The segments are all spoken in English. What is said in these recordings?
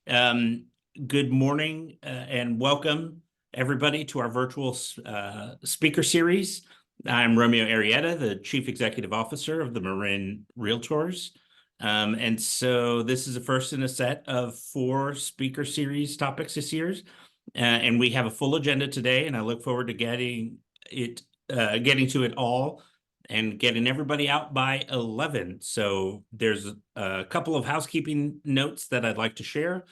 Um, Good morning and welcome everybody to our virtual speaker series. I'm Romeo Arrieta, the Chief Executive Officer of the Marin Realtors. And so this is the first in a set of 4 speaker series topics this year. And we have a full agenda today, and I look forward to getting to it all and getting everybody out by 11. So there's a couple of housekeeping notes that I'd like to share.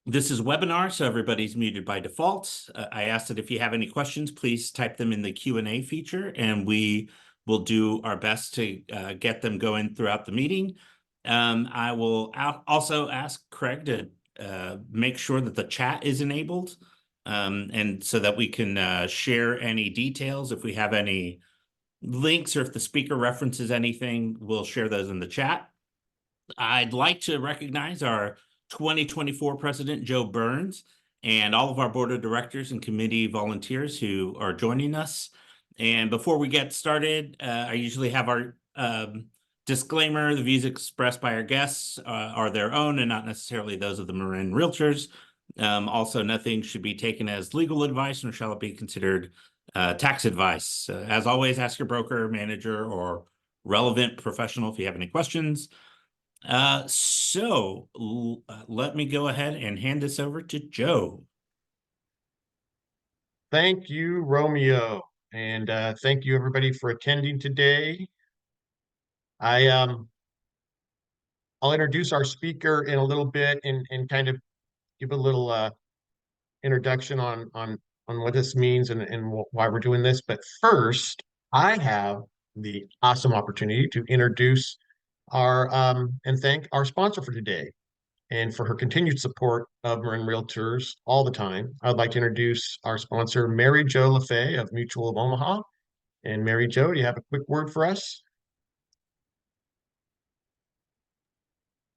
This is a webinar, so everybody's muted by default. I ask that if you have any questions, please type them in the Q&A feature, and we will do our best to get them going throughout the meeting. I will also ask Craig to make sure that the chat is enabled, and so that we can share any details. If we have any links or if the speaker references anything, we'll share those in the chat. I'd like to recognize our 2024 President, Joe Burns, and all of our board of directors and committee volunteers who are joining us. And before we get started, I usually have our disclaimer: the views expressed by our guests are their own and not necessarily those of the Marin Realtors. Also, nothing should be taken as legal advice, nor shall it be considered tax advice. As always, ask your broker, manager, or relevant professional if you have any questions. Let me go ahead and hand this over to Joe. Thank you, Romeo, and thank you everybody for attending today. I'll introduce our speaker in a little bit and kind of give a little introduction on what this means and why we're doing this. But first, I have the awesome opportunity to introduce our and thank our sponsor for today and for her continued support of Marin Realtors all the time. I'd like to introduce our sponsor, Mary Jo LaFay of Mutual of Omaha. And Mary Jo, do you have a quick word for us?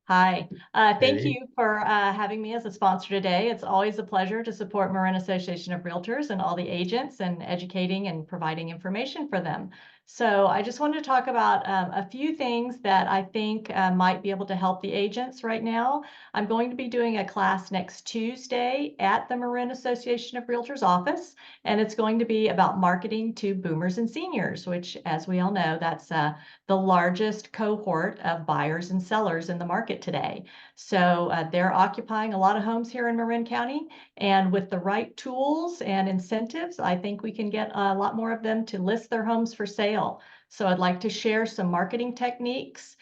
Hi, thank Hey. you for having me as a sponsor today. It's always a pleasure to support Marin Association of Realtors and all the agents and educating and providing information for them. So I just wanted to talk about a few things that I think might be able to help the agents right now. I'm going to be doing a class next Tuesday at the Marin Association of Realtors office, and it's going to be about marketing to boomers and seniors, which, as we all know, that's the largest cohort of buyers and sellers in the market today. So they're occupying a lot of homes here in Marin County, and with the right tools and incentives, I think we can get a lot more of them to list their homes for sale. So I'd like to share some marketing techniques.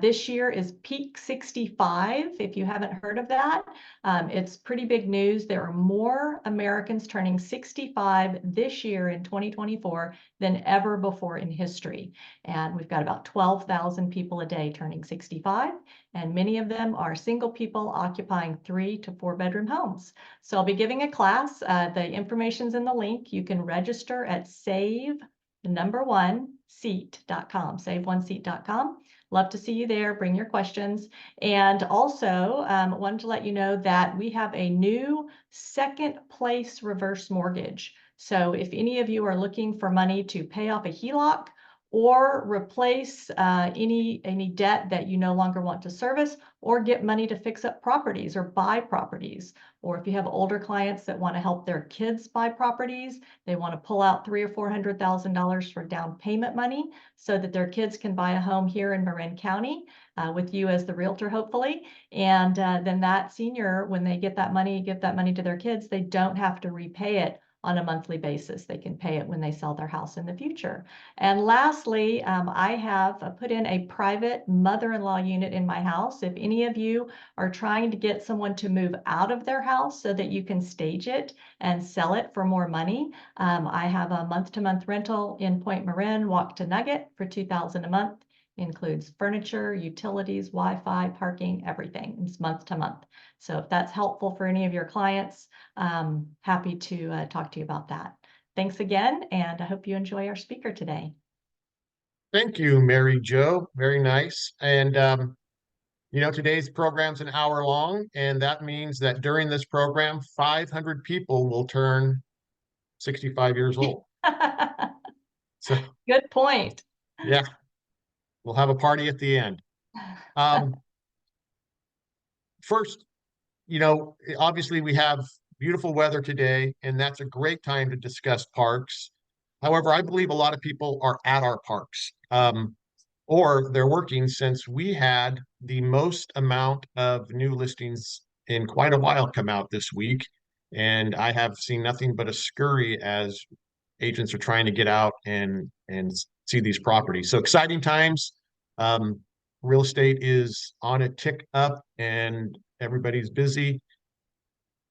This year is Peak 65, if you haven't heard of that. It's pretty big news. There are more Americans turning 65 this year in 2024 than ever before in history. And we've got about 12,000 people a day turning 65, and many of them are single people occupying 3 to 4 bedroom homes. So I'll be giving a class. The information's in the link. You can register at save1seat.com, save1seat.com. Love to see you there. Bring your questions. And also wanted to let you know that we have a new second place reverse mortgage. So if any of you are looking for money to pay off a HELOC or replace any debt that you no longer want to service, or get money to fix up properties or buy properties, or if you have older clients that want to help their kids buy properties, they want to pull out $300,000 or $400,000 for down payment money so that their kids can buy a home here in Marin County with you as the realtor, hopefully. And then that senior, when they get that money, give that money to their kids, they don't have to repay it on a monthly basis. They can pay it when they sell their house in the future. And lastly, I have put in a private mother-in-law unit in my house. If any of you are trying to get someone to move out of their house so that you can stage it and sell it for more money, I have a month-to-month rental in Point Marin, Walk to Nugget, for $2,000 a month. Includes furniture, utilities, Wi-Fi, parking, everything. It's month to month. So if that's helpful for any of your clients, happy to talk to you about that. Thanks again, and I hope you enjoy our speaker today. Thank you, Mary Jo. Very nice. And today's program's an hour long, and that means that during this program, 500 people will turn 65 years old. So good point. Yeah, we'll have a party at the end. First, you know, obviously we have beautiful weather today, and that's a great time to discuss parks. However, I believe a lot of people are at our parks, or they're working, since we had the most amount of new listings in quite a while come out this week. And I have seen nothing but a scurry as agents are trying to get out and see these properties. So exciting times. Um, Real estate is on a tick up and everybody's busy.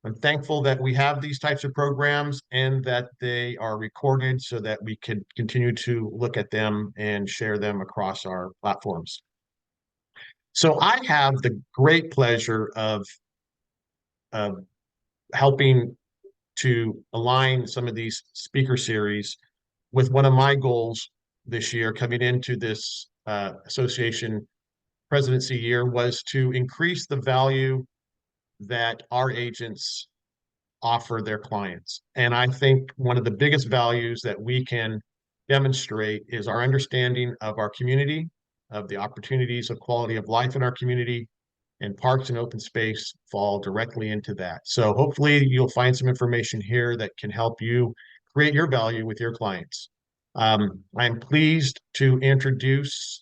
I'm thankful that we have these types of programs and that they are recorded so that we can continue to look at them and share them across our platforms. So I have the great pleasure of helping to align some of these speaker series with one of my goals this year coming into this association presidency year, was to increase the value that our agents offer their clients. And I think one of the biggest values that we can demonstrate is our understanding of our community, of the opportunities of quality of life in our community, and parks and open space fall directly into that. So hopefully you'll find some information here that can help you create your value with your clients. I'm pleased to introduce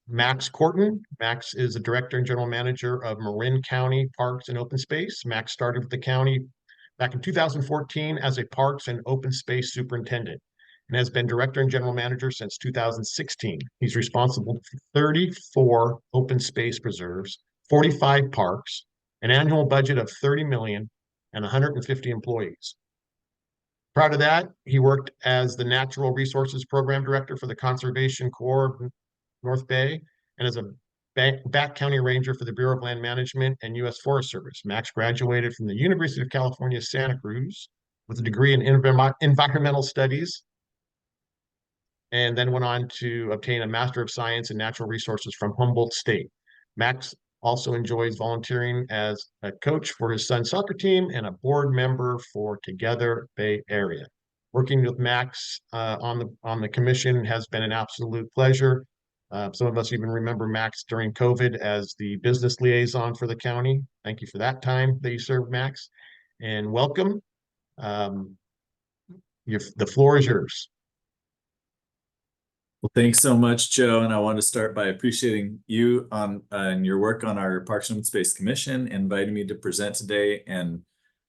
Max Korten. Max is the Director and General Manager of Marin County Parks and Open Space. Max started with the county back in 2014 as a Parks and Open Space Superintendent and has been Director and General Manager since 2016. He's responsible for 34 open space preserves, 45 parks, an annual budget of $30 million, and 150 employees. Prior to that, he worked as the Natural Resources Program Director for the Conservation Corps of North Bay and as a back county ranger for the Bureau of Land Management and U.S. Forest Service. Max graduated from the University of California, Santa Cruz with a degree in environmental studies, and then went on to obtain a Master of Science in Natural Resources from Humboldt State. Max also enjoys volunteering as a coach for his son's soccer team and a board member for Together Bay Area. Working with Max on the commission has been an absolute pleasure. Some of us even remember Max during COVID as the business liaison for the county. Thank you for that time that you served, Max, and welcome. The floor is yours. Well, thanks so much, Joe. And I want to start by appreciating you on and your work on our Parks and Open Space Commission, inviting me to present today, and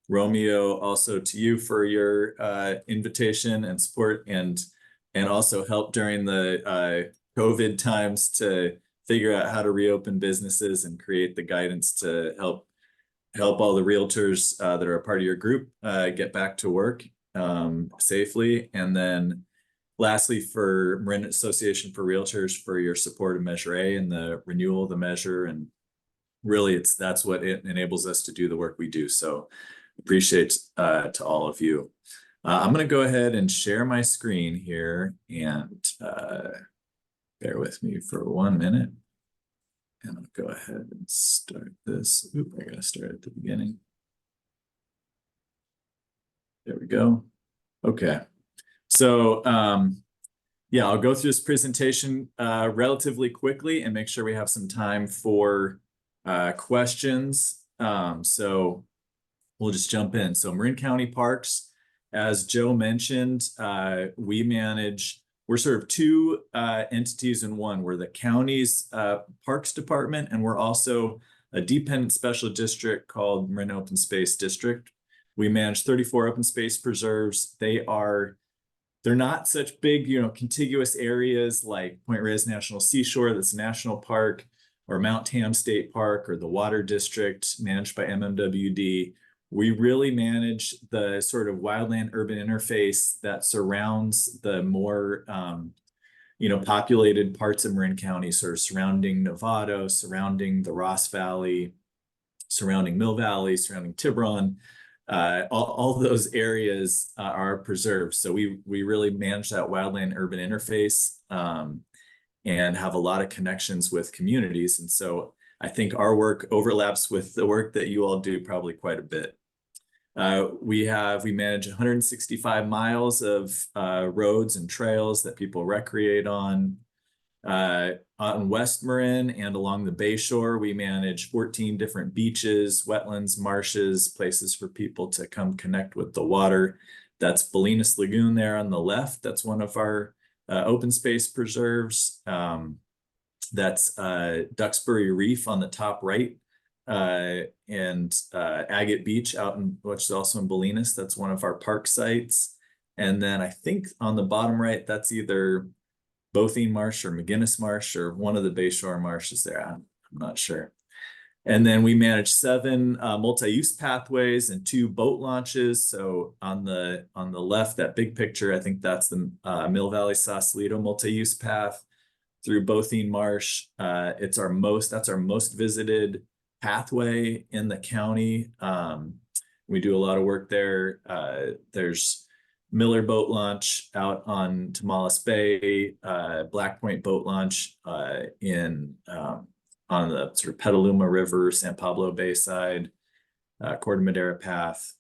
Romeo, also to you for your invitation and support, and also help during the COVID times to figure out how to reopen businesses and create the guidance to help all the realtors that are a part of your group get back to work safely. And then lastly, for Marin Association for Realtors, for your support of Measure A and the renewal of the measure. And really, that's what it enables us to do the work we do. So appreciate to all of you. I'm going to go ahead and share my screen here, and bear with me for 1 minute. And I'll go ahead and start this. Oop, I got to start at the beginning. There we go. Okay. So yeah, I'll go through this presentation relatively quickly and make sure we have some time for questions. So we'll just jump in. So Marin County Parks, as Joe mentioned, we're sort of two entities in one. We're the county's Parks Department, and we're also a dependent special district called Marin Open Space District. We manage 34 open space preserves. They're not such big, contiguous areas like Point Reyes National Seashore, that's a national park, or Mount Tam State Park, or the Water District managed by MMWD. We really manage the sort of wildland urban interface that surrounds the more, populated parts of Marin County, sort of surrounding Novato, surrounding the Ross Valley, surrounding Mill Valley, surrounding Tiburon. All those areas are preserved. So we really manage that wildland urban interface and have a lot of connections with communities. And so I think our work overlaps with the work that you all do probably quite a bit. We manage 165 miles of roads and trails that people recreate on. On West Marin and along the Bay Shore, we manage 14 different beaches, wetlands, marshes, places for people to come connect with the water. That's Bolinas Lagoon there on the left. That's one of our open space preserves. That's Duxbury Reef on the top right, and Agate Beach out in, which is also in Bolinas. That's one of our park sites. And then I think on the bottom right, that's either Bothene Marsh or McGinnis Marsh or one of the Bayshore marshes there. I'm not sure. And then we manage 7 multi-use pathways and 2 boat launches. So on the left, that big picture, I think that's the Mill Valley Sausalito multi-use path through Bothene Marsh. That's our most visited pathway in the county. We do a lot of work there. There's Miller Boat Launch out on Tomales Bay, Black Point Boat Launch on the sort of Petaluma River, San Pablo Bay side, Corte Madera Path.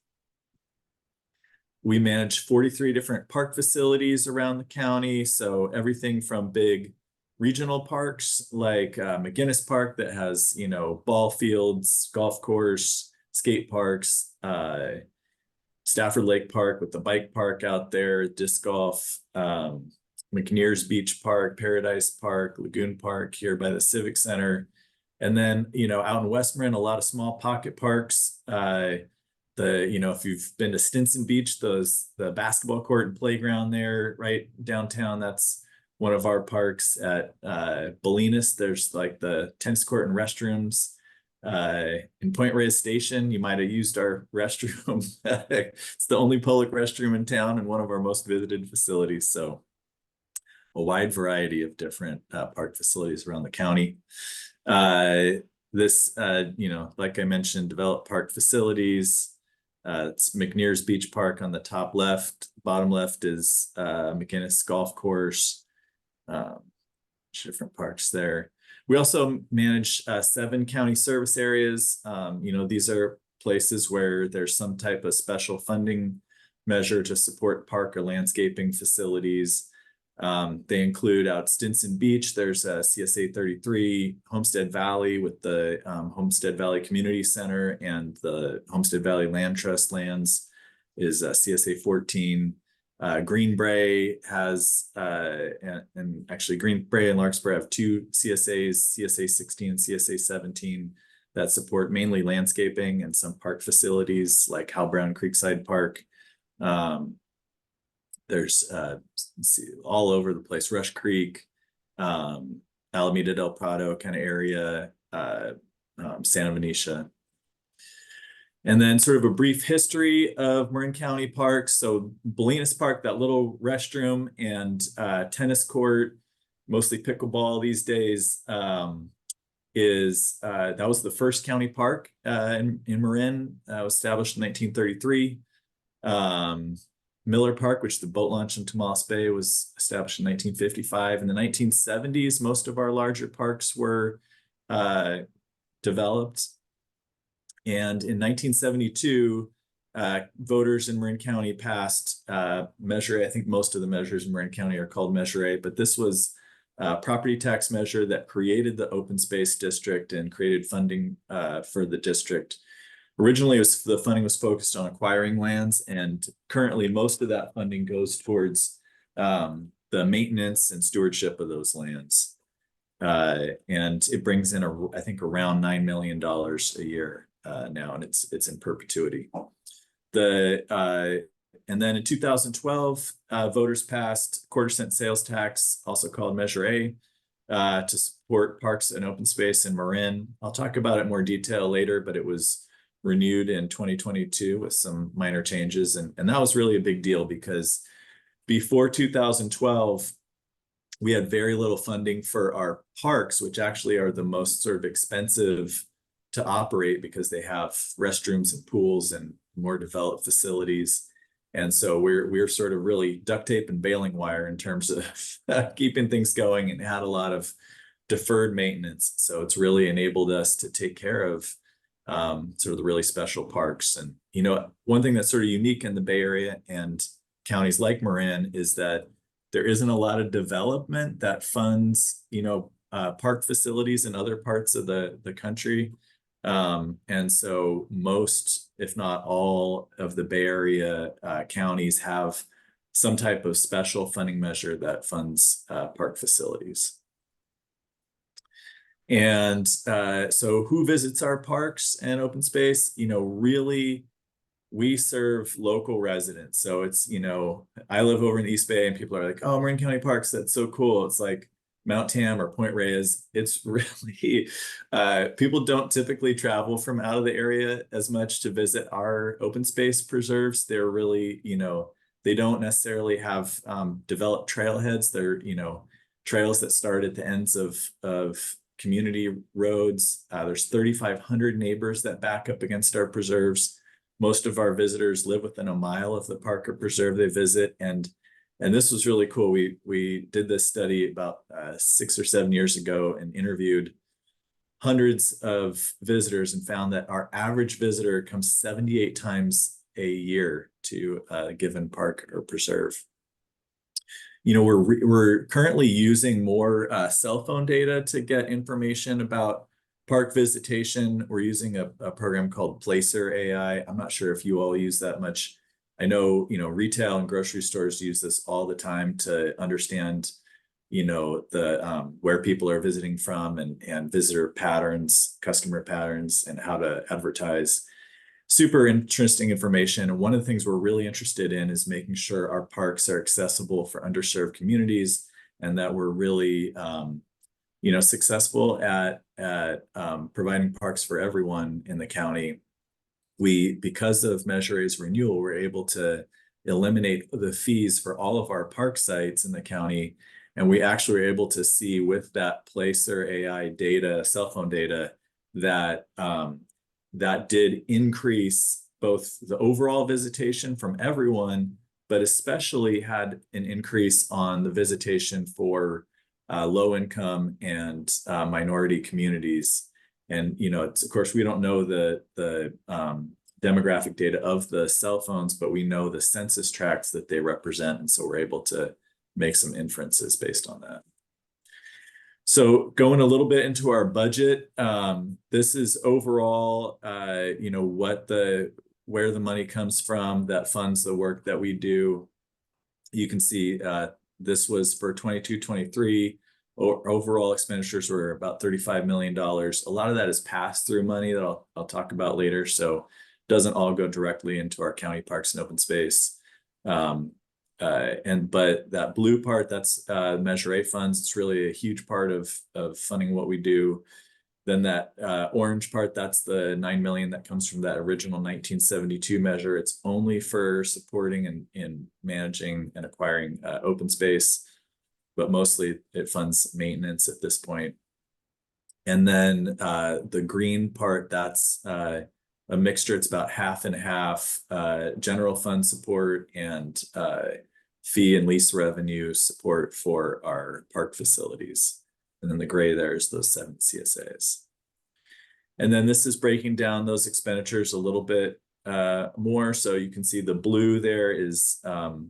We manage 43 different park facilities around the county. So everything from big regional parks like McGinnis Park that has, ball fields, golf course, skate parks, Stafford Lake Park with the bike park out there, disc golf, McNears Beach Park, Paradise Park, Lagoon Park here by the Civic Center. And then, out in West Marin, a lot of small pocket parks. If you've been to Stinson Beach, the basketball court and playground there, right downtown, that's one of our parks. At Bolinas, there's like the tennis court and restrooms. In Point Reyes Station, you might have used our restroom. It's the only public restroom in town and one of our most visited facilities. So a wide variety of different park facilities around the county. Like I mentioned, developed park facilities. It's McNears Beach Park on the top left. Bottom left is McGinnis Golf Course. Different parks there. We also manage 7 county service areas. These are places where there's some type of special funding measure to support park or landscaping facilities. They include out Stinson Beach, there's a CSA 33, Homestead Valley with the Homestead Valley Community Center, and the Homestead Valley Land Trust lands is CSA 14. Green Bray has, and actually Green Bray and Larkspur have 2 CSAs, CSA 16 and CSA 17, that support mainly landscaping and some park facilities like Hal Brown Creekside Park. There's all over the place, Rush Creek, Alameda del Prado kind of area, Santa Venetia. And then sort of a brief history of Marin County parks. So Bolinas Park, that little restroom and tennis court, mostly pickleball these days, that was the first county park in Marin, was established in 1933. Miller Park, which the boat launch in Tomales Bay, was established in 1955. In the 1970s, most of our larger parks were developed. And in 1972, voters in Marin County passed Measure A. I think most of the measures in Marin County are called Measure A, but this was a property tax measure that created the open space district and created funding for the district. Originally, the funding was focused on acquiring lands, and currently most of that funding goes towards the maintenance and stewardship of those lands. And it brings in, I think, around $9 million a year now, and it's in perpetuity. And then in 2012, voters passed quarter-cent sales tax, also called Measure A, to support parks and open space in Marin. I'll talk about it in more detail later, but it was renewed in 2022 with some minor changes. And that was really a big deal because before 2012, we had very little funding for our parks, which actually are the most sort of expensive to operate because they have restrooms and pools and more developed facilities. And so we're sort of really duct tape and baling wire in terms of keeping things going, and had a lot of deferred maintenance. So it's really enabled us to take care of sort of the really special parks. And, one thing that's sort of unique in the Bay Area and counties like Marin is that there isn't a lot of development that funds, park facilities in other parts of the country. And so most, if not all, of the Bay Area counties have some type of special funding measure that funds park facilities. And so who visits our parks and open space? Really, we serve local residents. So it's, I live over in the East Bay and people are like, oh, Marin County Parks, that's so cool. It's like Mount Tam or Point Reyes. It's really, people don't typically travel from out of the area as much to visit our open space preserves. They're really, they don't necessarily have developed trailheads. They're, trails that start at the ends of community roads. There's 3,500 neighbors that back up against our preserves. Most of our visitors live within a mile of the park or preserve they visit. And this was really cool. We did this study about 6 or 7 years ago and interviewed hundreds of visitors and found that our average visitor comes 78 times a year to a given park or preserve. We're currently using more cell phone data to get information about park visitation. We're using a program called Placer AI. I'm not sure if you all use that much. I know, retail and grocery stores use this all the time to understand, the where people are visiting from and visitor patterns, customer patterns, and how to advertise. Super interesting information. And one of the things we're really interested in is making sure our parks are accessible for underserved communities and that we're really, successful at providing parks for everyone in the county. Because of Measure A's renewal, we're able to eliminate the fees for all of our park sites in the county. And we actually were able to see with that Placer AI data, cell phone data, that that did increase both the overall visitation from everyone, but especially had an increase on the visitation for low income and minority communities. And, of course, we don't know the demographic data of the cell phones, but we know the census tracts that they represent. And so we're able to make some inferences based on that. So going a little bit into our budget, this is overall, where the money comes from that funds the work that we do. You can see this was for 22-23. Overall expenditures were about $35 million. A lot of that is pass-through money that I'll talk about later. So it doesn't all go directly into our county parks and open space. But that blue part, that's Measure A funds. It's really a huge part of funding what we do. Then that orange part, that's the $9 million that comes from that original 1972 measure. It's only for supporting and managing and acquiring open space, but mostly it funds maintenance at this point. And then the green part, that's a mixture. It's about half and half general fund support and fee and lease revenue support for our park facilities. And then the gray there is those 7 CSAs. And then this is breaking down those expenditures a little bit more. So you can see the blue there is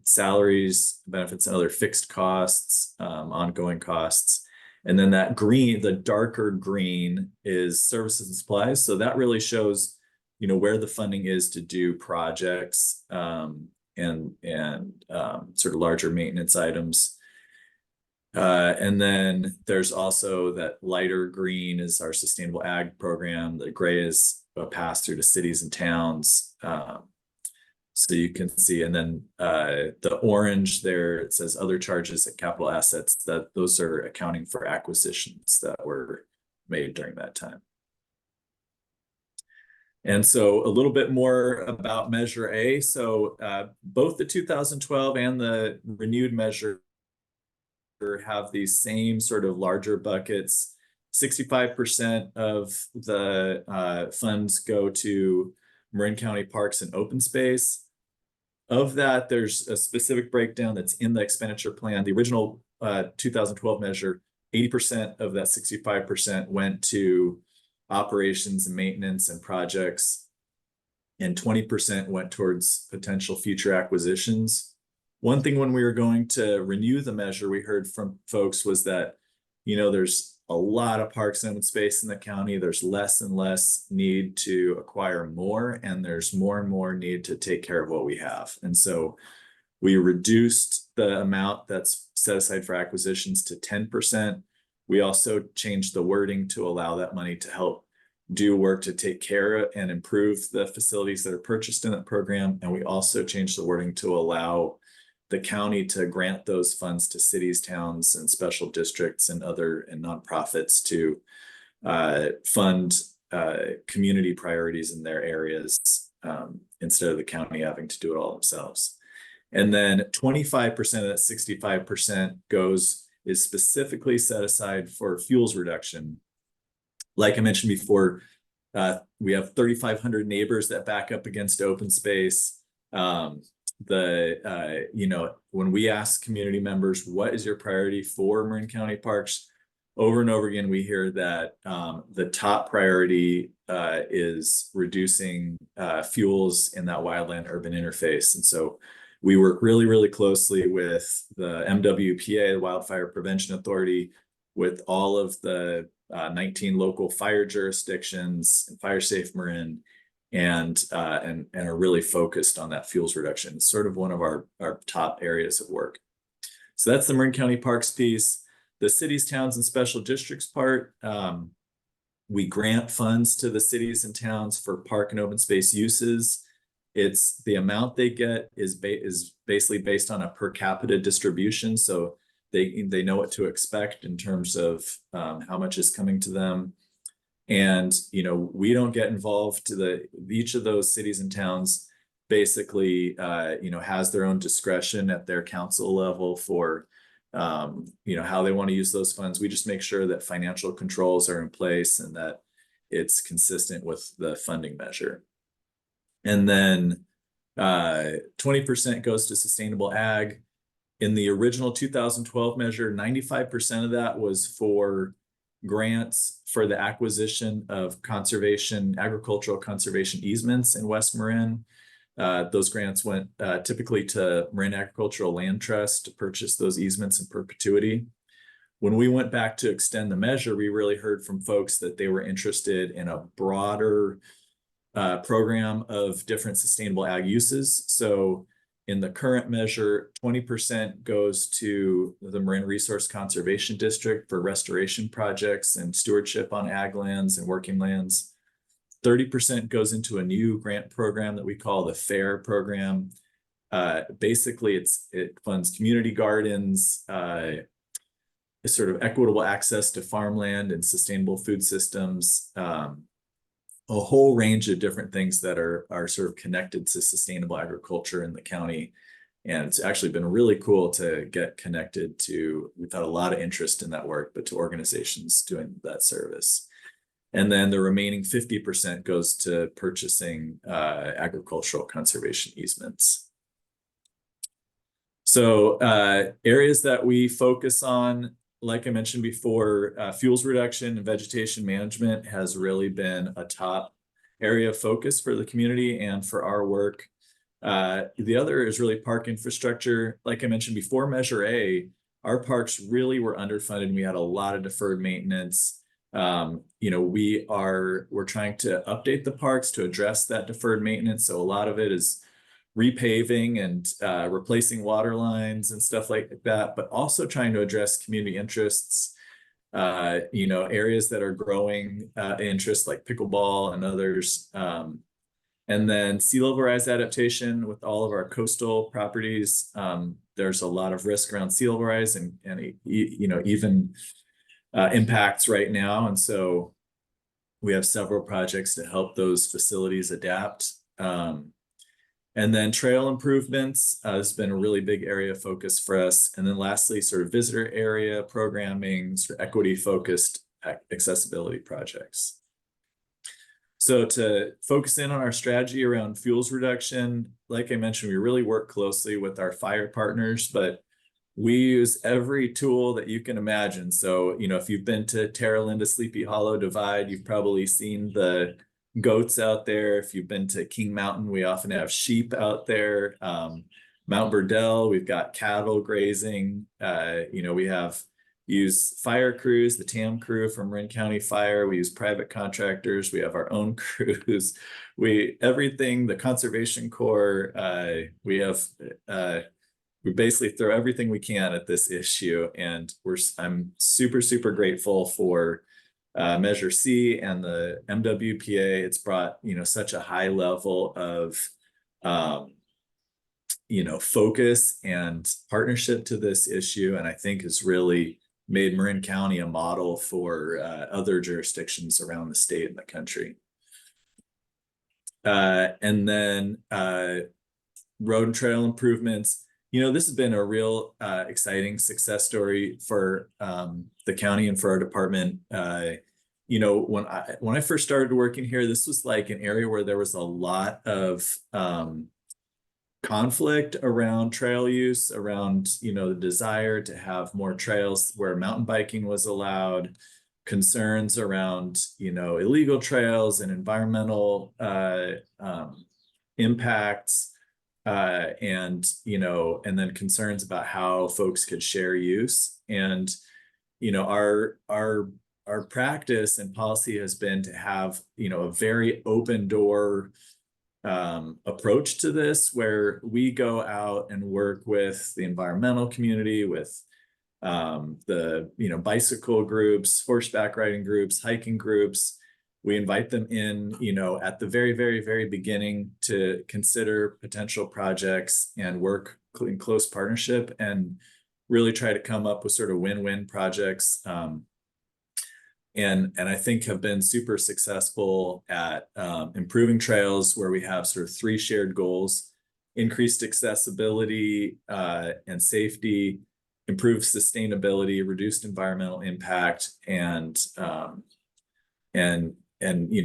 salaries, benefits, and other fixed costs, ongoing costs. And then that green, the darker green, is services and supplies. So that really shows, where the funding is to do projects and sort of larger maintenance items. And then there's also that lighter green is our sustainable ag program. The gray is a pass through to cities and towns. So you can see, and then the orange there, it says other charges and capital assets, that those are accounting for acquisitions that were made during that time. And so a little bit more about Measure A. So both the 2012 and the renewed measure have these same sort of larger buckets. 65% of the funds go to Marin County Parks and Open Space. Of that, there's a specific breakdown that's in the expenditure plan. The original 2012 measure, 80% of that 65% went to operations and maintenance and projects, and 20% went towards potential future acquisitions. one thing when we were going to renew the measure, we heard from folks was that, there's a lot of parks and open space in the county. There's less and less need to acquire more, and there's more and more need to take care of what we have. And so we reduced the amount that's set aside for acquisitions to 10%. We also changed the wording to allow that money to help do work to take care of and improve the facilities that are purchased in that program. And we also changed the wording to allow the county to grant those funds to cities, towns, and special districts and other and nonprofits to fund community priorities in their areas, instead of the county having to do it all themselves. And then 25% of that 65% is specifically set aside for fuels reduction. Like I mentioned before, we have 3,500 neighbors that back up against open space. When we ask community members, what is your priority for Marin County parks? Over and over again, we hear that the top priority is reducing fuels in that wildland urban interface. And so we work really, really closely with the MWPA, the Wildfire Prevention Authority, with all of the 19 local fire jurisdictions and Fire Safe Marin, and are really focused on that fuels reduction. It's sort of one of our top areas of work. So that's the Marin County Parks piece. The cities, towns, and special districts part, we grant funds to the cities and towns for park and open space uses. It's the amount they get is basically based on a per capita distribution. So they know what to expect in terms of how much is coming to them. And, we don't get involved each of those cities and towns basically, has their own discretion at their council level for, how they want to use those funds. We just make sure that financial controls are in place and that it's consistent with the funding measure. And then 20% goes to sustainable ag. In the original 2012 measure, 95% of that was for grants for the acquisition of agricultural conservation easements in West Marin. Those grants went typically to Marin Agricultural Land Trust to purchase those easements in perpetuity. When we went back to extend the measure, we really heard from folks that they were interested in a broader program of different sustainable ag uses. So in the current measure, 20% goes to the Marin Resource Conservation District for restoration projects and stewardship on ag lands and working lands. 30% goes into a new grant program that we call the FAIR program. Basically, it funds community gardens, sort of equitable access to farmland and sustainable food systems, a whole range of different things that are sort of connected to sustainable agriculture in the county. And it's actually been really cool to get connected to, we've had a lot of interest in that work, but to organizations doing that service. And then the remaining 50% goes to purchasing agricultural conservation easements. So areas that we focus on, like I mentioned before, fuels reduction and vegetation management has really been a top area of focus for the community and for our work. The other is really park infrastructure. Like I mentioned before, Measure A, our parks really were underfunded and we had a lot of deferred maintenance. We're trying to update the parks to address that deferred maintenance. So a lot of it is repaving and replacing water lines and stuff like that, but also trying to address community interests, areas that are growing interest like pickleball and others. And then sea level rise adaptation with all of our coastal properties. There's a lot of risk around sea level rise and even impacts right now. And so we have several projects to help those facilities adapt. And then trail improvements has been a really big area of focus for us. And then lastly, sort of visitor area programming, sort of equity focused accessibility projects. So to focus in on our strategy around fuels reduction, like I mentioned, we really work closely with our fire partners, but we use every tool that you can imagine. So, if you've been to Terra Linda Sleepy Hollow Divide, you've probably seen the goats out there. If you've been to King Mountain, we often have sheep out there. Mount Burdell, we've got cattle grazing. We have use fire crews, the TAM crew from Marin County Fire. We use private contractors. We have our own crews. Everything, the Conservation Corps, we basically throw everything we can at this issue. And I'm super, super grateful for Measure C and the MWPA. It's brought, such a high level of, focus and partnership to this issue. And I think has really made Marin County a model for other jurisdictions around the state and the country. And then road and trail improvements. This has been a real exciting success story for the county and for our department. When I first started working here, this was like an area where there was a lot of conflict around trail use, around the desire to have more trails where mountain biking was allowed, concerns around illegal trails and environmental impacts, and then concerns about how folks could share use. And our practice and policy has been to have a very open door approach to this, where we go out and work with the environmental community, with the bicycle groups, horseback riding groups, hiking groups. We invite them in at the very, very, very beginning to consider potential projects and work in close partnership and really try to come up with sort of win-win projects. And I think have been super successful at improving trails, where we have sort of 3 shared goals: increased accessibility and safety, improved sustainability, reduced environmental impact, and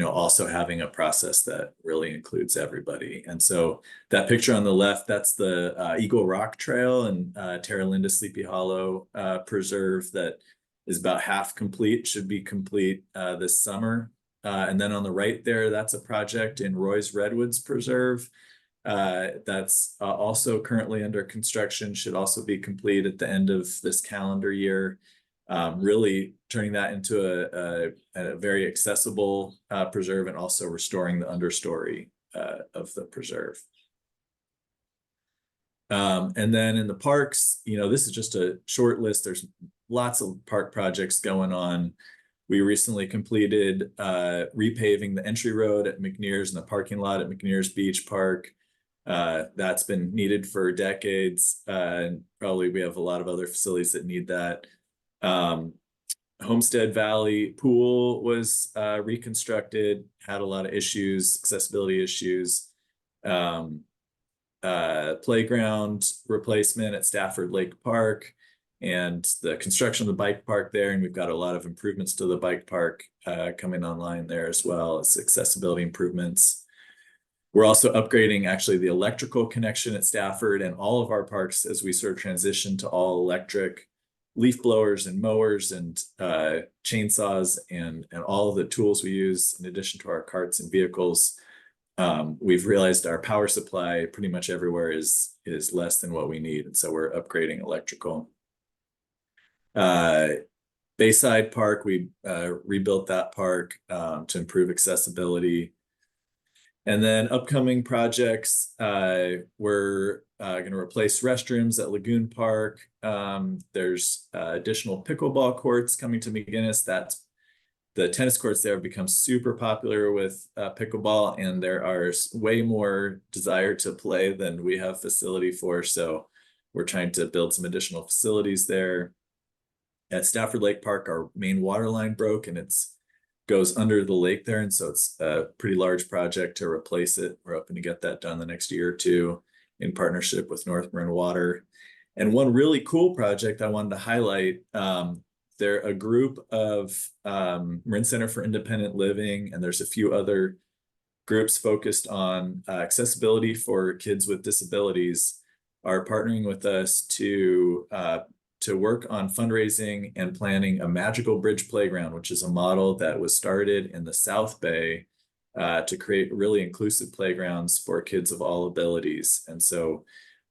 also having a process that really includes everybody. And so that picture on the left, that's the Eagle Rock Trail and Terra Linda Sleepy Hollow Preserve that is about half complete, should be complete this summer. And then on the right there, that's a project in Roy's Redwoods Preserve that's also currently under construction, should also be complete at the end of this calendar year. Really turning that into a very accessible preserve, and also restoring the understory of the preserve. And then in the parks, this is just a short list. There's lots of park projects going on. We recently completed repaving the entry road at McNears and the parking lot at McNears Beach Park. That's been needed for decades, and probably we have a lot of other facilities that need that. Homestead Valley Pool was reconstructed, had a lot of issues, accessibility issues. Playground replacement at Stafford Lake Park, and the construction of the bike park there. And we've got a lot of improvements to the bike park coming online there, as well as accessibility improvements. We're also upgrading actually the electrical connection at Stafford and all of our parks as we sort of transition to all electric leaf blowers and mowers and chainsaws and all of the tools we use in addition to our carts and vehicles. We've realized our power supply pretty much everywhere is less than what we need, and so we're upgrading electrical. Bayside Park, we rebuilt that park to improve accessibility. And then upcoming projects, we're going to replace restrooms at Lagoon Park. There's additional pickleball courts coming to McGinnis. The tennis courts there have become super popular with pickleball, and there are way more desire to play than we have facility for. So we're trying to build some additional facilities there. At Stafford Lake Park, our main water line broke, and goes under the lake there. And so it's a pretty large project to replace it. We're hoping to get that done the next year or two in partnership with North Marin Water. And one really cool project I wanted to highlight, they're a group of Marin Center for Independent Living, and there's a few other groups focused on accessibility for kids with disabilities, are partnering with us to work on fundraising and planning a magical bridge playground, which is a model that was started in the South Bay to create really inclusive playgrounds for kids of all abilities. And so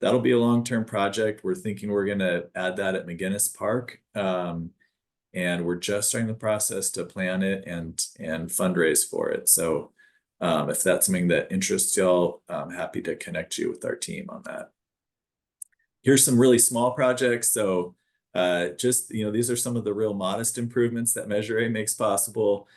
that'll be a long-term project. We're thinking we're gonna add that at McGinnis Park. And we're just starting the process to plan it and fundraise for it. So if that's something that interests y'all, I'm happy to connect you with our team on that. Here's some really small projects. So just, these are some of the real modest improvements that Measure A makes possible.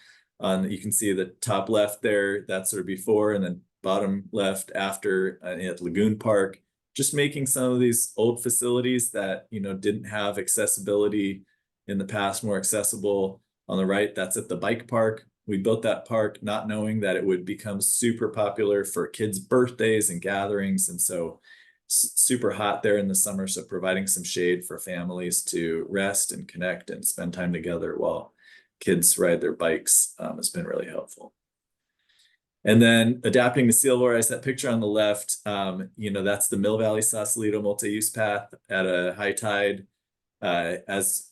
You can see the top left there, that's sort of before, and then bottom left after at Lagoon Park. Just making some of these old facilities that, didn't have accessibility in the past more accessible. On the right, that's at the bike park. We built that park not knowing that it would become super popular for kids' birthdays and gatherings. And so super hot there in the summer. So providing some shade for families to rest and connect and spend time together while kids ride their bikes has been really helpful. And then adapting to sea level rise, that picture on the left, that's the Mill Valley Sausalito multi-use path at a high tide. As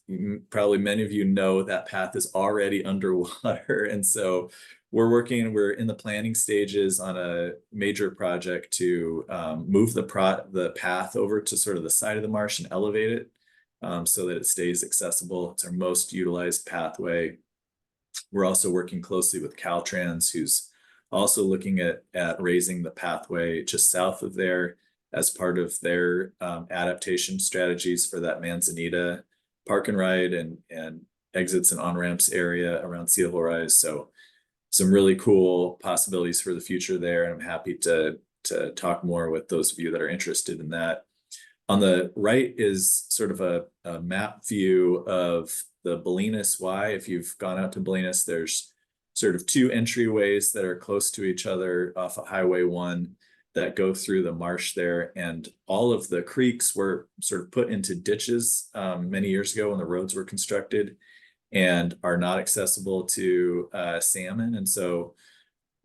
probably many of you know, that path is already underwater. And so we're in the planning stages on a major project to move the path over to sort of the side of the marsh and elevate it so that it stays accessible. It's our most utilized pathway. We're also working closely with Caltrans, who's also looking at raising the pathway just south of there as part of their adaptation strategies for that Manzanita park and ride and exits and on-ramps area around sea level rise. So some really cool possibilities for the future there. And I'm happy to talk more with those of you that are interested in that. On the right is sort of a map view of the Bolinas Y. If you've gone out to Bolinas, there's sort of two entryways that are close to each other off of Highway 1 that go through the marsh there. And all of the creeks were sort of put into ditches many years ago when the roads were constructed and are not accessible to salmon. And so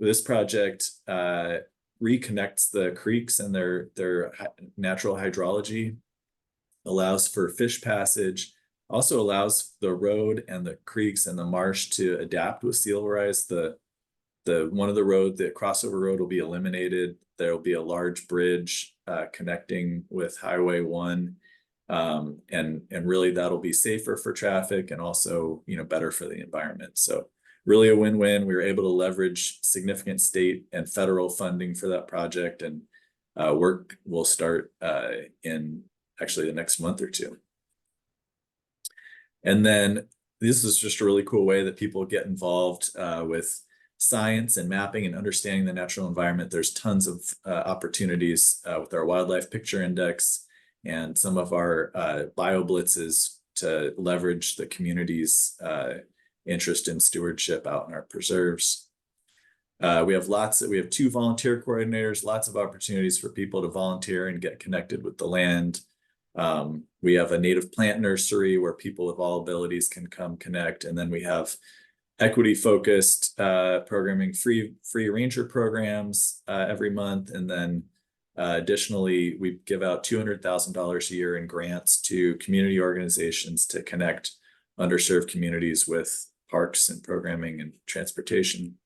this project reconnects the creeks and their natural hydrology, allows for fish passage, also allows the road and the creeks and the marsh to adapt with sea level rise. The crossover road will be eliminated. There will be a large bridge connecting with Highway 1. And really that'll be safer for traffic and also, better for the environment. So really a win-win. We were able to leverage significant state and federal funding for that project, and work will start in actually the next month or two. And then this is just a really cool way that people get involved with science and mapping and understanding the natural environment. There's tons of opportunities with our Wildlife Picture Index and some of our bio blitzes to leverage the community's interest in stewardship out in our preserves. We have 2 volunteer coordinators, lots of opportunities for people to volunteer and get connected with the land. We have a native plant nursery where people of all abilities can come connect. And then we have equity focused programming, free ranger programs every month. And then additionally, we give out $200,000 a year in grants to community organizations to connect underserved communities with parks and programming and transportation.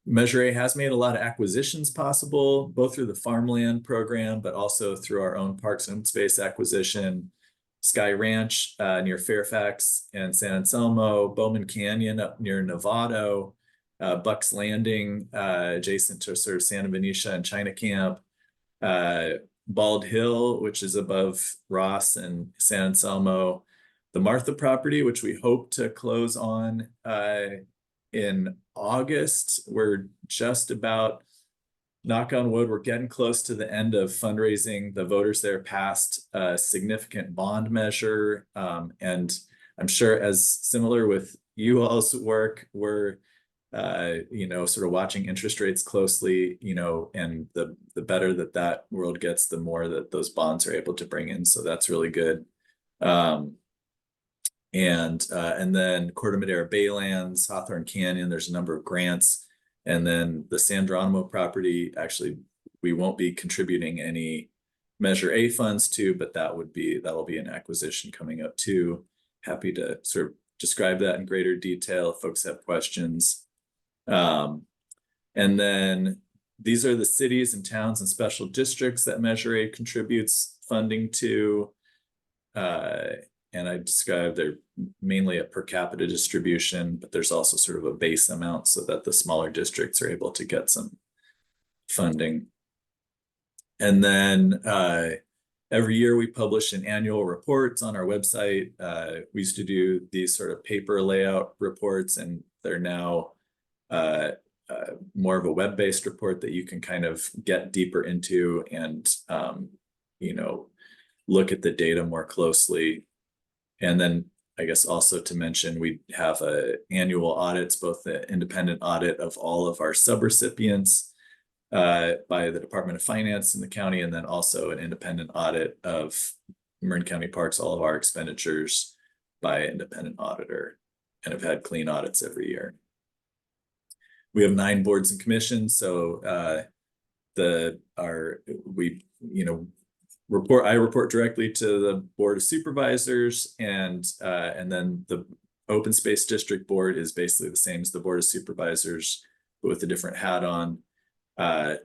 Measure A has made a lot of acquisitions possible, both through the farmland program, but also through our own parks and space acquisition. Sky Ranch near Fairfax and San Anselmo, Bowman Canyon up near Novato, Bucks Landing adjacent to sort of Santa Benicia and China Camp, Bald Hill, which is above Ross and San Anselmo, the Martha property, which we hope to close on in August. We're just about, knock on wood, we're getting close to the end of fundraising. The voters there passed a significant bond measure. And I'm sure, as similar with you all's work, we're sort of watching interest rates closely, and the better that world gets, the more that those bonds are able to bring in. So that's really good. And then Corte Madera Baylands, Hawthorne Canyon, there's a number of grants. And then the San Geronimo property, actually, we won't be contributing any Measure A funds to, but that'll be an acquisition coming up too. Happy to sort of describe that in greater detail if folks have questions. And then these are the cities and towns and special districts that Measure A contributes funding to. And I described they're mainly a per capita distribution, but there's also sort of a base amount so that the smaller districts are able to get some funding. And then every year we publish an annual reports on our website. We used to do these sort of paper layout reports, and they're now more of a web-based report that you can kind of get deeper into and you know, look at the data more closely. And then I guess also to mention, we have annual audits, both the independent audit of all of our subrecipients by the Department of Finance in the county, and then also an independent audit of Marin County Parks, all of our expenditures by an independent auditor, and have had clean audits every year. We have 9 boards and commissions, so I report directly to the Board of Supervisors, and then the Open Space District Board is basically the same as the Board of Supervisors, but with a different hat on.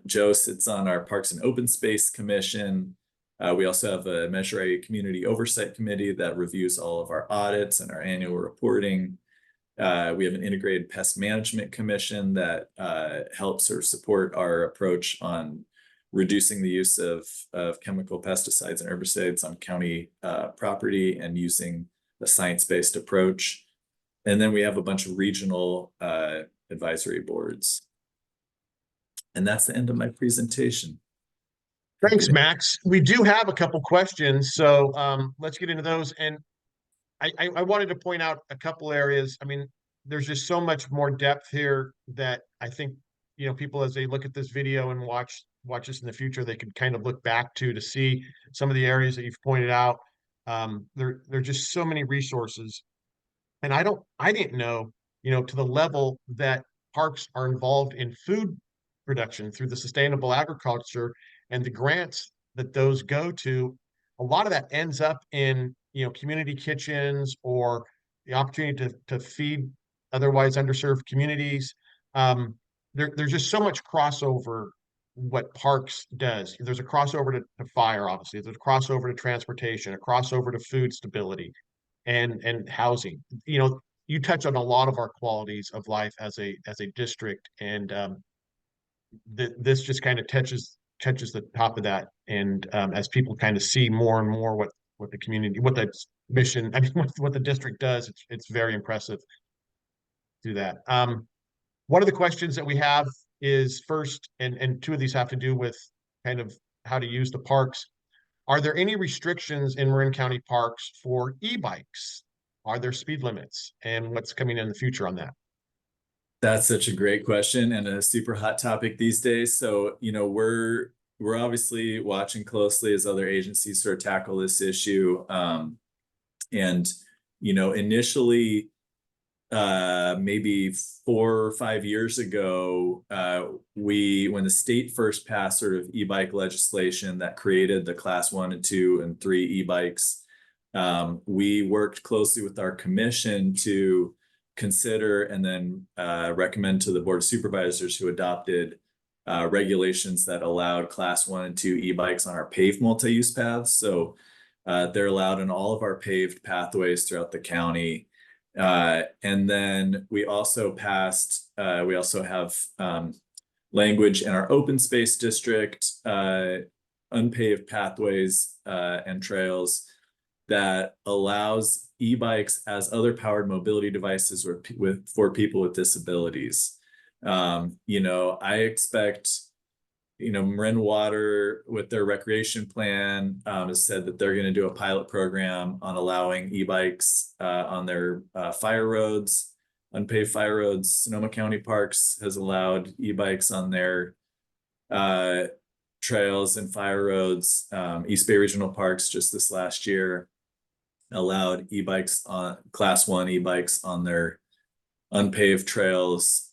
Joe sits on our Parks and Open Space Commission. We also have a Measure A Community Oversight Committee that reviews all of our audits and our annual reporting. We have an Integrated Pest Management Commission that helps or support our approach on reducing the use of chemical pesticides and herbicides on county property and using a science-based approach. And then we have a bunch of regional advisory boards. And that's the end of my presentation. Thanks, Max. We do have a couple questions, so let's get into those. And I wanted to point out a couple areas. I mean, there's just so much more depth here that I think, you know, people, as they look at this video and watch this in the future, they could kind of look back to see some of the areas that you've pointed out. There are just so many resources, and I didn't know, you know, to the level that parks are involved in food production through the sustainable agriculture and the grants that those go to. A lot of that ends up in, you know, community kitchens or the opportunity to feed otherwise underserved communities. There's just so much crossover what parks does. There's a crossover to fire, obviously. There's a crossover to transportation, a crossover to food stability and housing. You know, you touch on a lot of our qualities of life as a district, and this just kind of touches the top of that. And as people kind of see more and more what the community, what the mission, I mean, what the district does, it's very impressive through that. One of the questions that we have is first, and 2 of these have to do with kind of how to use the parks. Are there any restrictions in Marin County parks for e-bikes? Are there speed limits, and what's coming in the future on that? That's such a great question and a super hot topic these days. So, you know, we're obviously watching closely as other agencies sort of tackle this issue. And, you know, initially, maybe 4 or 5 years ago, when the state first passed sort of e-bike legislation that created the class 1 and 2 and 3 e-bikes, we worked closely with our commission to consider and then recommend to the Board of Supervisors, who adopted regulations that allowed class 1 and 2 e-bikes on our paved multi-use paths. So they're allowed in all of our paved pathways throughout the county. And then we also passed, we also have language in our open space district, unpaved pathways and trails that allows e-bikes as other powered mobility devices for people with disabilities. You know, I expect, you know, Marin Water with their recreation plan has said that they're going to do a pilot program on allowing e-bikes on their fire roads, unpaved fire roads. Sonoma County Parks has allowed e-bikes on their trails and fire roads. East Bay Regional Parks just this last year allowed e-bikes on class 1 e-bikes on their unpaved trails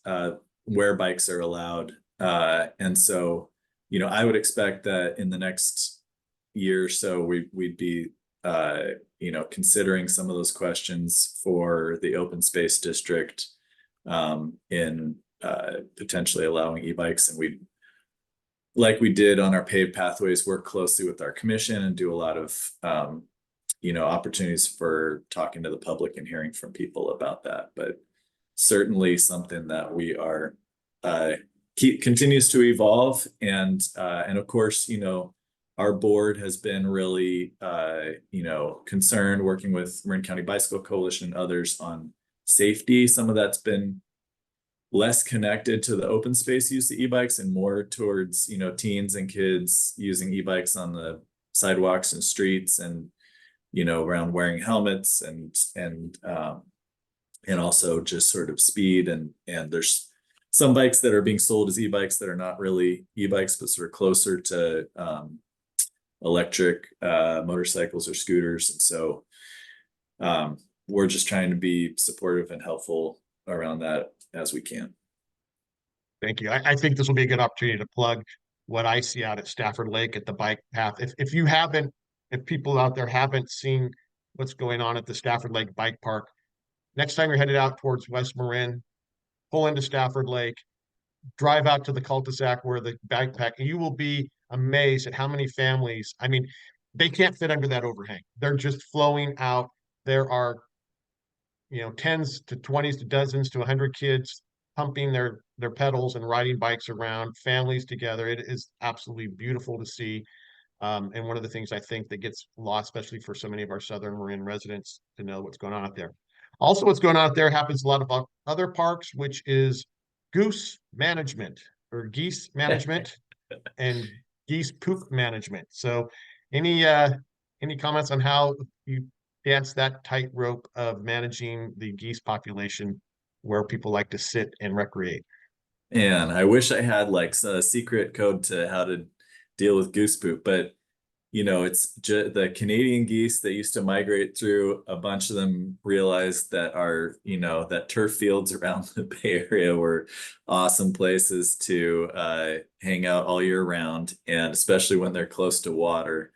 where bikes are allowed. And so, you know, I would expect that in the next year or so, we'd be, you know, considering some of those questions for the open space district in potentially allowing e-bikes. And we'd like we did on our paved pathways, work closely with our commission and do a lot of, opportunities for talking to the public and hearing from people about that. But certainly something that we are, continues to evolve. And of course, our board has been really, concerned, working with Marin County Bicycle Coalition and others on safety. Some of that's been less connected to the open space use of e-bikes and more towards, teens and kids using e-bikes on the sidewalks and streets, and, around wearing helmets and also just sort of speed. And there's some bikes that are being sold as e-bikes that are not really e-bikes, but sort of closer to electric motorcycles or scooters. And so we're just trying to be supportive and helpful around that as we can. Thank you. I think this will be a good opportunity to plug what I see out at Stafford Lake at the bike path. If people out there haven't seen what's going on at the Stafford Lake Bike Park, next time you're headed out towards West Marin, pull into Stafford Lake, drive out to the cul-de-sac where the bike path, you will be amazed at how many families, I mean, they can't fit under that overhang. They're just flowing out. There are, tens to 20s to dozens to 100 kids pumping their pedals and riding bikes around, families together. It is absolutely beautiful to see. And one of the things I think that gets lost, especially for so many of our Southern Marin residents, to know what's going on out there. Also, what's going on out there happens a lot of other parks, which is goose management or geese management and geese poop management. So any comments on how you dance that tightrope of managing the geese population where people like to sit and recreate? And I wish I had like a secret code to how to deal with goose poop, but it's just the Canadian geese that used to migrate through. A bunch of them realized that that turf fields around the Bay Area were awesome places to hang out all year round, and especially when they're close to water,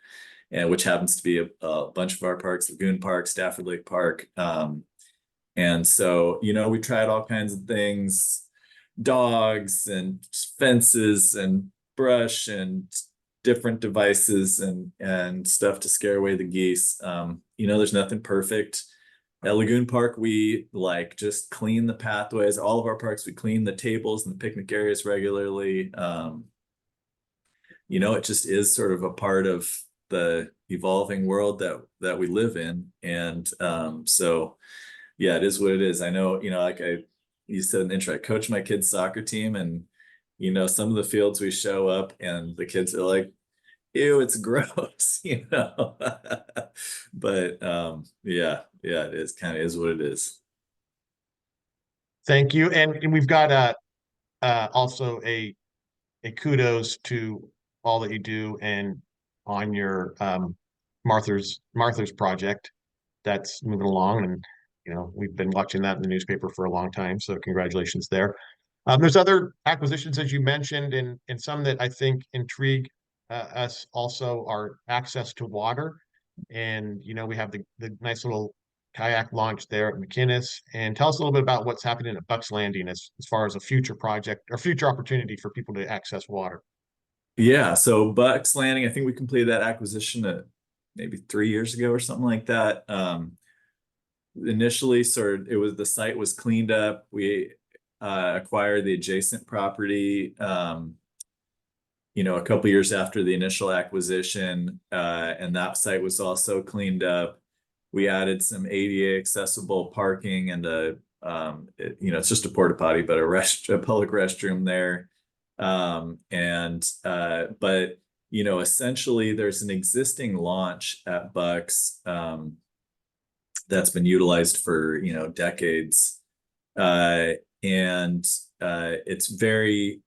and which happens to be a bunch of our parks: Lagoon Park, Stafford Lake Park. And so, we tried all kinds of things, dogs and fences and brush and different devices and stuff to scare away the geese. There's nothing perfect. At Lagoon Park, we just clean the pathways. All of our parks, we clean the tables and the picnic areas regularly. It just is sort of a part of the evolving world that we live in. And so yeah, it is what it is. I know, you said in the intro, I coach my kids' soccer team, and some of the fields we show up and the kids are like, ew, it's gross, but yeah, it is kind of is what it is. Thank you. And we've got also a kudos to all that you do and on your Martha's project that's moving along. And we've been watching that in the newspaper for a long time, so congratulations there. There's other acquisitions, as you mentioned, and some that I think intrigue us also are access to water. And we have the nice little kayak launch there at McInnes. And tell us a little bit about what's happening at Bucks Landing as far as a future project or future opportunity for people to access water. Yeah, so Bucks Landing, I think we completed that acquisition maybe 3 years ago or something like that. Initially, the site was cleaned up. We acquired the adjacent property, a couple years after the initial acquisition, and that site was also cleaned up. We added some ADA accessible parking and it's just a porta potty, but a public restroom there. But essentially there's an existing launch at Bucks that's been utilized for decades, it's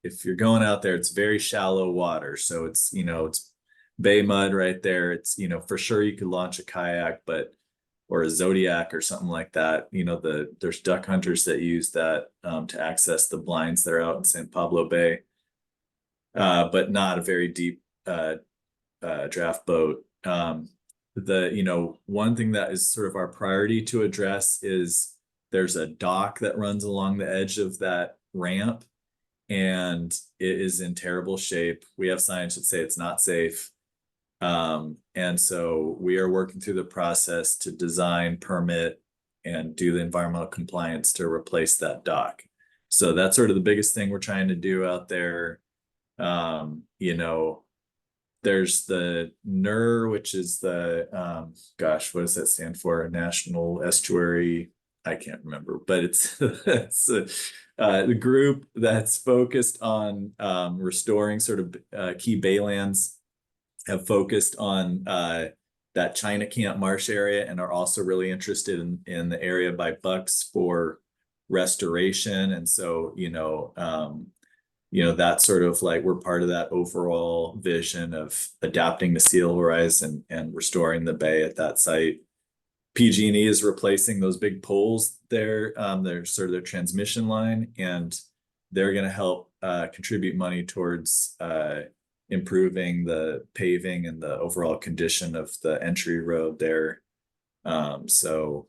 if you're going out there, it's very shallow water, so it's it's bay mud right there. It's for sure you could launch a kayak, or a Zodiac or something like that. There's duck hunters that use that to access the blinds that are out in San Pablo Bay, but not a very deep draft boat. One thing that is sort of our priority to address is there's a dock that runs along the edge of that ramp, and it is in terrible shape. We have signs that say it's not safe. And so we are working through the process to design, permit, and do the environmental compliance to replace that dock. So that's sort of the biggest thing we're trying to do out there. You know, there's the NER, which is the, gosh, what does that stand for? National Estuary. I can't remember, but it's, the group that's focused on restoring sort of key baylands, have focused on that China Camp Marsh area, and are also really interested in the area by Bucks for restoration. And so, that's sort of like, we're part of that overall vision of adapting to sea level rise and restoring the bay at that site. PG&E is replacing those big poles there. They're sort of their transmission line, and they're going to help contribute money towards improving the paving and the overall condition of the entry road there. So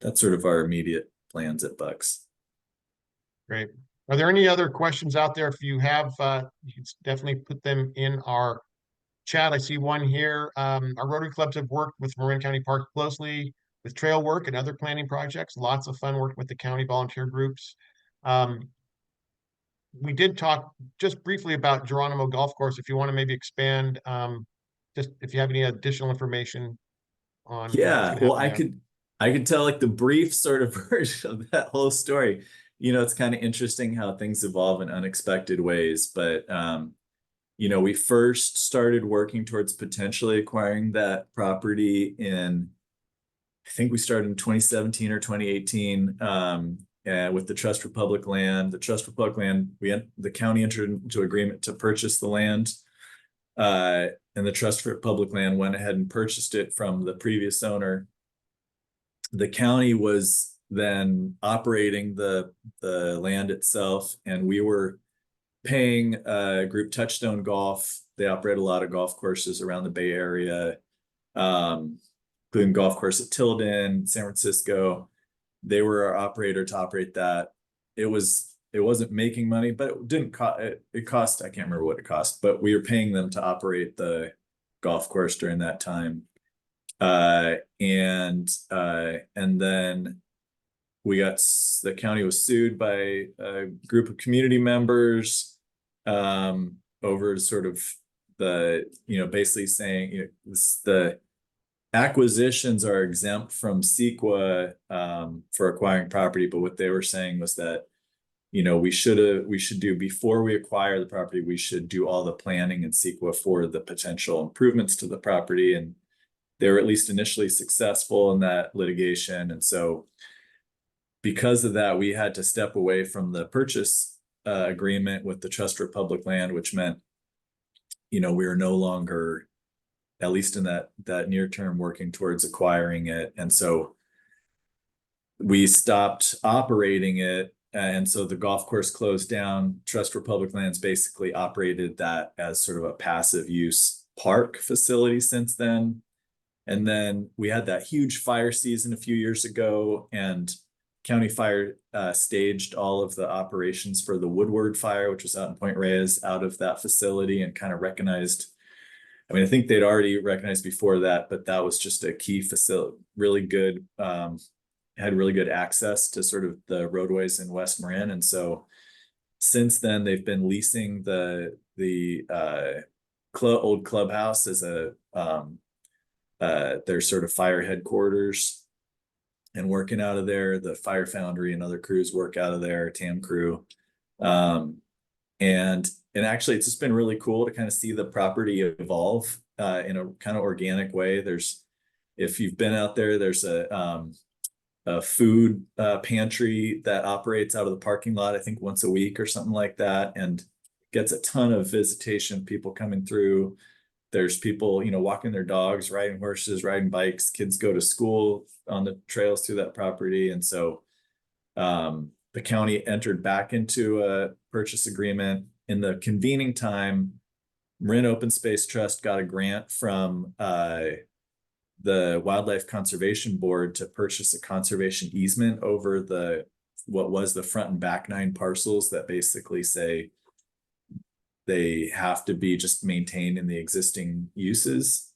that's sort of our immediate plans at Bucks. Great. Are there any other questions out there? If you have, you can definitely put them in our chat. I see one here. Our Rotary clubs have worked with Marin County Park closely with trail work and other planning projects. Lots of fun working with the county volunteer groups. We did talk just briefly about Geronimo Golf Course. If you want to maybe expand, just if you have any additional information on. Yeah, well, I could tell like the brief sort of version of that whole story. It's kind of interesting how things evolve in unexpected ways, but we first started working towards potentially acquiring that property I think we started in 2017 or 2018 with the Trust for Public Land. The Trust for Public Land, the county entered into agreement to purchase the land, and the Trust for Public Land went ahead and purchased it from the previous owner. The county was then operating the land itself, and we were paying group Touchstone Golf. They operate a lot of golf courses around the Bay Area, including golf course at Tilden, San Francisco. They were our operator to operate that. It wasn't making money, but it didn't cost. It cost, I can't remember what it cost, but we were paying them to operate the golf course during that time. And then the county was sued by a group of community members over sort of basically saying, the acquisitions are exempt from CEQA for acquiring property, but what they were saying was that we should do, before we acquire the property, we should do all the planning and CEQA for the potential improvements to the property, and they were at least initially successful in that litigation. And so because of that, we had to step away from the purchase agreement with the Trust for Public Land, which meant we were no longer, at least in that near term, working towards acquiring it. And so we stopped operating it, and so the golf course closed down. Trust for Public Lands basically operated that as sort of a passive use park facility since then. And then we had that huge fire season a few years ago, and County Fire staged all of the operations for the Woodward fire, which was out in Point Reyes, out of that facility, and kind of recognized, I think they'd already recognized before that, but that was just a key facility, really good, had really good access to sort of the roadways in West Marin. And so since then, they've been leasing the old clubhouse as their sort of fire headquarters, and working out of there. The Fire Foundry and other crews work out of there, TAM crew. And actually, it's just been really cool to kind of see the property evolve in a kind of organic way. If you've been out there, there's a food pantry that operates out of the parking lot, I think once a week or something like that, and gets a ton of visitation, people coming through. There's people, walking their dogs, riding horses, riding bikes. Kids go to school on the trails through that property. And so the county entered back into a purchase agreement. In the convening time, Marin Open Space Trust got a grant from the Wildlife Conservation Board to purchase a conservation easement over what was the front and back 9 parcels that basically say they have to be just maintained in the existing uses.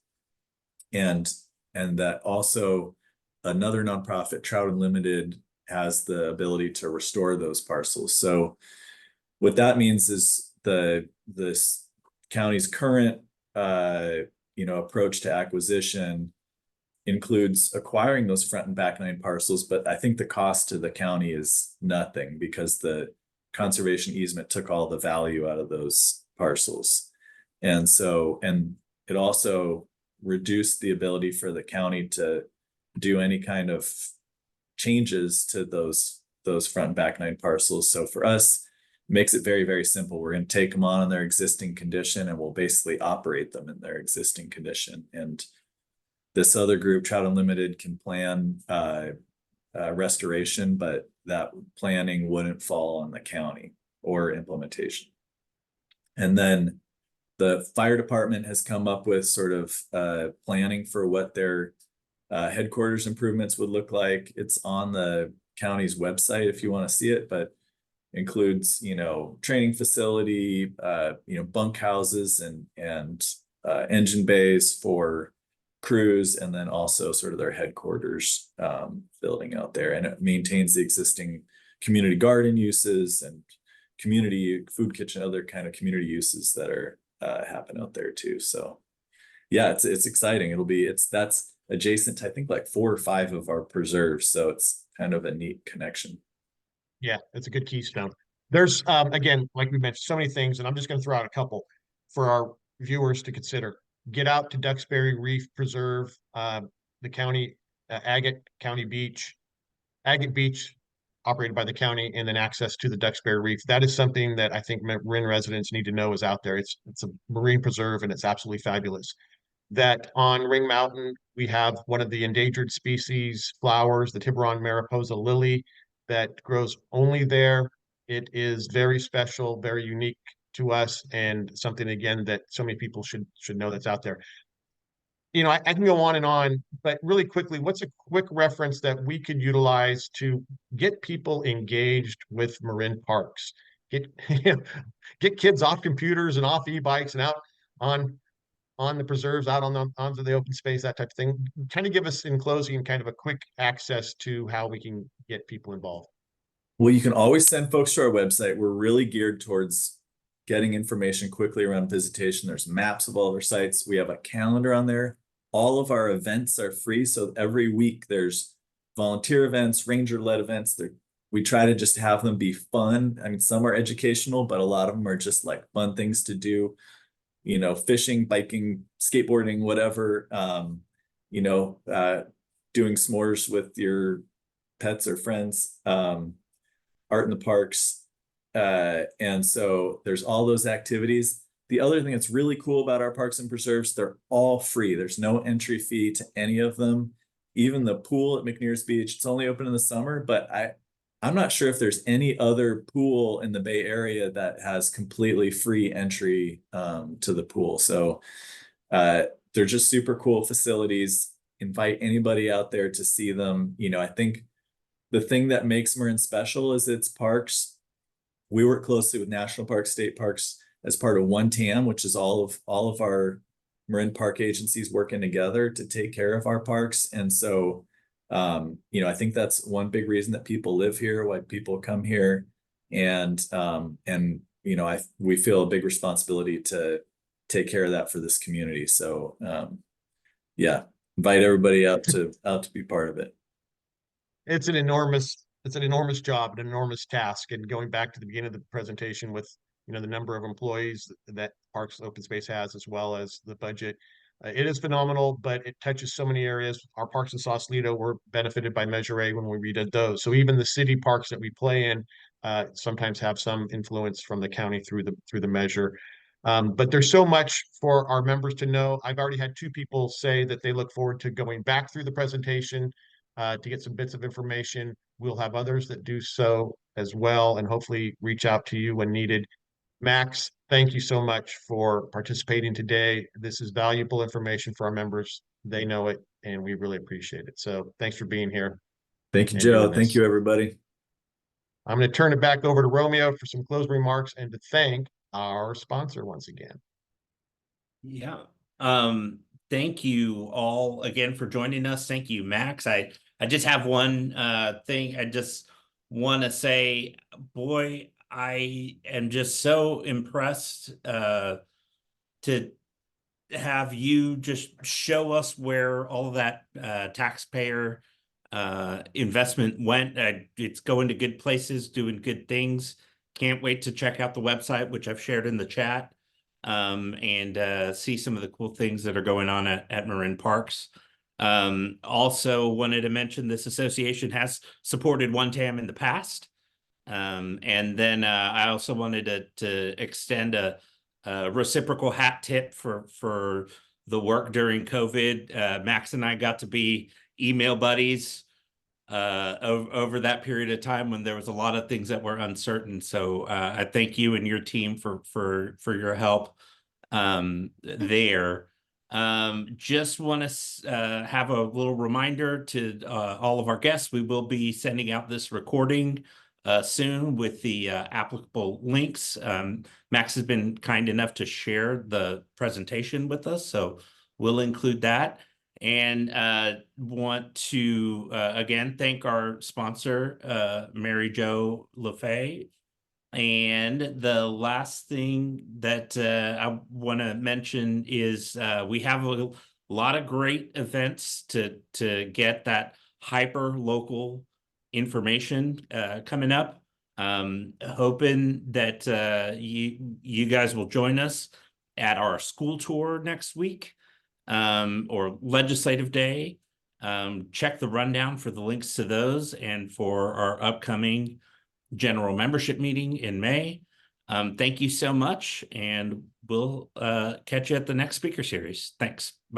And that also another nonprofit, Trout Unlimited, has the ability to restore those parcels. So what that means is this county's current approach to acquisition includes acquiring those front and back 9 parcels, but I think the cost to the county is nothing because the conservation easement took all the value out of those parcels. And it also reduced the ability for the county to do any kind of changes to those front and back 9 parcels. So for us, it makes it very, very simple. We're going to take them on in their existing condition and we'll basically operate them in their existing condition. And this other group, Trout Unlimited, can plan restoration, but that planning wouldn't fall on the county or implementation. And then the fire department has come up with sort of planning for what their headquarters improvements would look like. It's on the county's website if you want to see it, but includes, training facility, bunk houses and engine bays for crews, and then also sort of their headquarters building out there. And it maintains the existing community garden uses and community food kitchen, other kind of community uses that are happen out there too. So yeah, it's exciting. That's adjacent to, I think, like 4 or 5 of our preserves. So it's kind of a neat connection. Yeah, it's a good keystone. There's again, like we mentioned, so many things, and I'm just going to throw out a couple for our viewers to consider. Get out to Duxbury Reef Preserve, the county, Agate County Beach, Agate Beach, operated by the county, and then access to the Duxbury Reef. That is something that I think Marin residents need to know is out there. It's a marine preserve and it's absolutely fabulous. That on Ring Mountain, we have one of the endangered species flowers, the Tiburon mariposa lily, that grows only there. It is very special, very unique to us, and something, again, that so many people should know that's out there. I can go on, but really quickly, what's a quick reference that we could utilize to get people engaged with Marin parks? Get kids off computers and off e-bikes and out on the preserves, out onto the open space, that type of thing. Kind of give us, in closing, kind of a quick access to how we can get people involved. Well, you can always send folks to our website. We're really geared towards getting information quickly around visitation. There's maps of all of our sites. We have a calendar on there. All of our events are free. So every week there's volunteer events, ranger-led events. We try to just have them be fun. I mean, some are educational, but a lot of them are just like fun things to do. Fishing, biking, skateboarding, whatever, doing s'mores with your pets or friends, art in the parks. And so there's all those activities. The other thing that's really cool about our parks and preserves, they're all free. There's no entry fee to any of them. Even the pool at McNears Beach, it's only open in the summer, but I'm not sure if there's any other pool in the Bay Area that has completely free entry to the pool. So they're just super cool facilities. Invite anybody out there to see them. I think the thing that makes Marin special is its parks. We work closely with national parks, state parks as part of one TAM, which is all of our Marin park agencies working together to take care of our parks. And so I think that's one big reason that people live here, why people come here. And we feel a big responsibility to take care of that for this community. So invite everybody out to be part of it. It's an enormous job, an enormous task. And going back to the beginning of the presentation with, the number of employees that Parks Open Space has, as well as the budget, it is phenomenal, but it touches so many areas. Our parks in Sausalito were benefited by Measure A when we redid those. So even the city parks that we play in sometimes have some influence from the county through the measure. But there's so much for our members to know. I've already had 2 people say that they look forward to going back through the presentation to get some bits of information. We'll have others that do so as well, and hopefully reach out to you when needed. Max, thank you so much for participating today. This is valuable information for our members. They know it, and we really appreciate it. So thanks for being here. Thank you, Joe. Thank you, everybody. I'm going to turn it back over to Romeo for some closing remarks and to thank our sponsor once again. Yeah. Thank you all again for joining us. Thank you, Max. I just have one thing. I just want to say, boy, I am just so impressed to have you just show us where all of that taxpayer investment went. It's going to good places, doing good things. Can't wait to check out the website, which I've shared in the chat, and see some of the cool things that are going on at Marin Parks. Also wanted to mention this association has supported One Tam in the past. And then I also wanted to extend a reciprocal hat tip for the work during COVID. Max and I got to be email buddies over that period of time when there was a lot of things that were uncertain. So I thank you and your team for your help there. Just want to have a little reminder to all of our guests. We will be sending out this recording soon with the applicable links. Max has been kind enough to share the presentation with us, so we'll include that. And want to again thank our sponsor, Mary Jo LaFay. And the last thing that I want to mention is we have a lot of great events to get that hyper local information coming up. Hoping that you guys will join us at our school tour next week or legislative day. Check the rundown for the links to those and for our upcoming general membership meeting in May. Thank you so much, and we'll catch you at the next speaker series. Thanks. Bye.